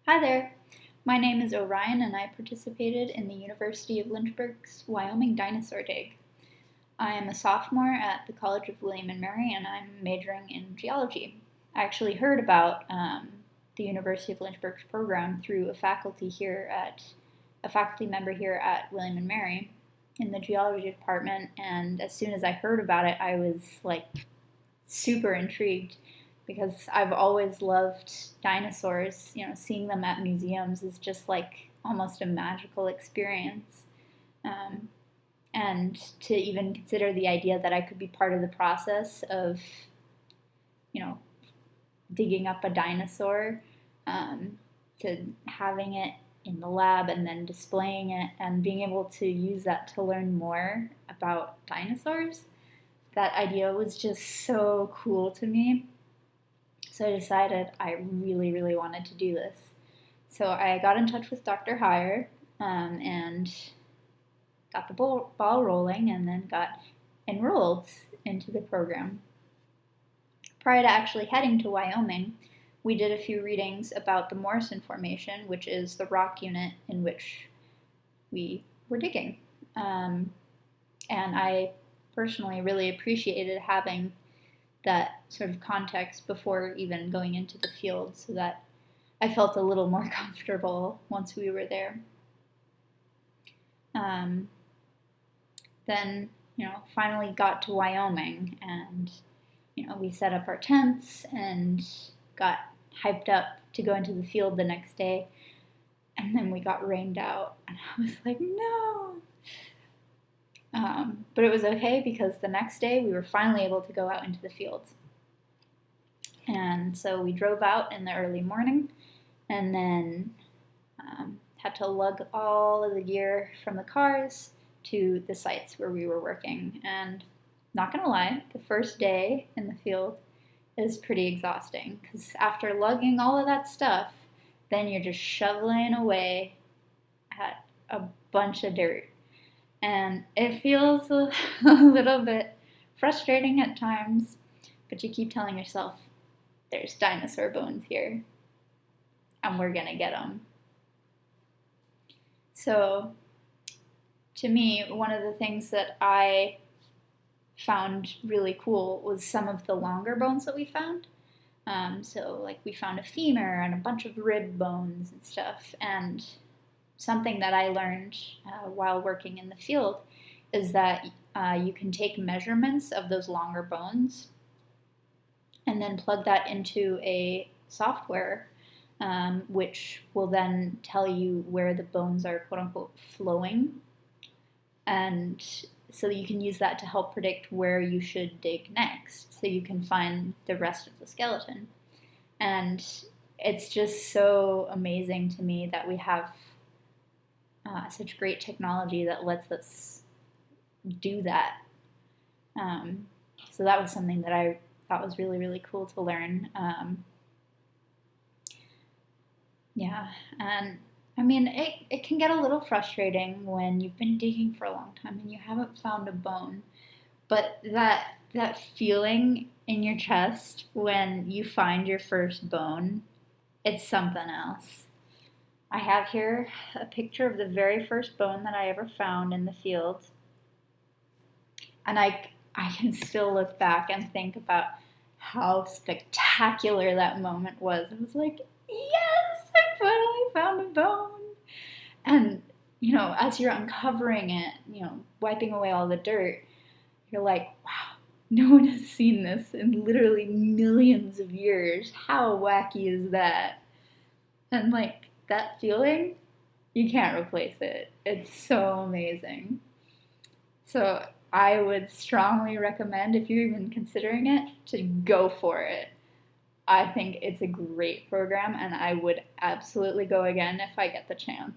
Hi there, my name is Orion and I participated in the University of Lynchburg's Wyoming Dinosaur Dig. I am a sophomore at the College of William and Mary and I'm majoring in geology. I actually heard about the University of Lynchburg's program through a faculty member here at William and Mary in the geology department, and as soon as I heard about it I was super intrigued because I've always loved dinosaurs. Seeing them at museums is just almost a magical experience. And to even consider the idea that I could be part of the process of, digging up a dinosaur, to having it in the lab and then displaying it and being able to use that to learn more about dinosaurs, that idea was just so cool to me. So I decided I really, really wanted to do this. So I got in touch with Dr. Heyer and got the ball rolling and then got enrolled into the program. Prior to actually heading to Wyoming, we did a few readings about the Morrison Formation, which is the rock unit in which we were digging. And I personally really appreciated having that sort of context before even going into the field so that I felt a little more comfortable once we were there. Then, finally got to Wyoming and, we set up our tents and got hyped up to go into the field the next day. And then we got rained out and I was like, no! But it was okay because the next day we were finally able to go out into the fields. And so we drove out in the early morning and then had to lug all of the gear from the cars to the sites where we were working. And not gonna lie, the first day in the field is pretty exhausting because after lugging all of that stuff, then you're just shoveling away at a bunch of dirt. And it feels a little bit frustrating at times, but you keep telling yourself, there's dinosaur bones here, and we're gonna get them. So, to me, one of the things that I found really cool was some of the longer bones that we found. We found a femur and a bunch of rib bones and stuff, and something that I learned while working in the field is that you can take measurements of those longer bones and then plug that into a software which will then tell you where the bones are quote-unquote flowing, and so you can use that to help predict where you should dig next so you can find the rest of the skeleton. And it's just so amazing to me that we have such great technology that lets us do that. So that was something that I thought was really, really cool to learn. And I mean, it can get a little frustrating when you've been digging for a long time and you haven't found a bone. But that feeling in your chest when you find your first bone, it's something else. I have here a picture of the very first bone that I ever found in the field. And I can still look back and think about how spectacular that moment was. I was like, yes, I finally found a bone. And, as you're uncovering it, wiping away all the dirt, you're like, wow, no one has seen this in literally millions of years. How wacky is that? And that feeling, you can't replace it. It's so amazing. So I would strongly recommend, if you're even considering it, to go for it. I think it's a great program and I would absolutely go again if I get the chance.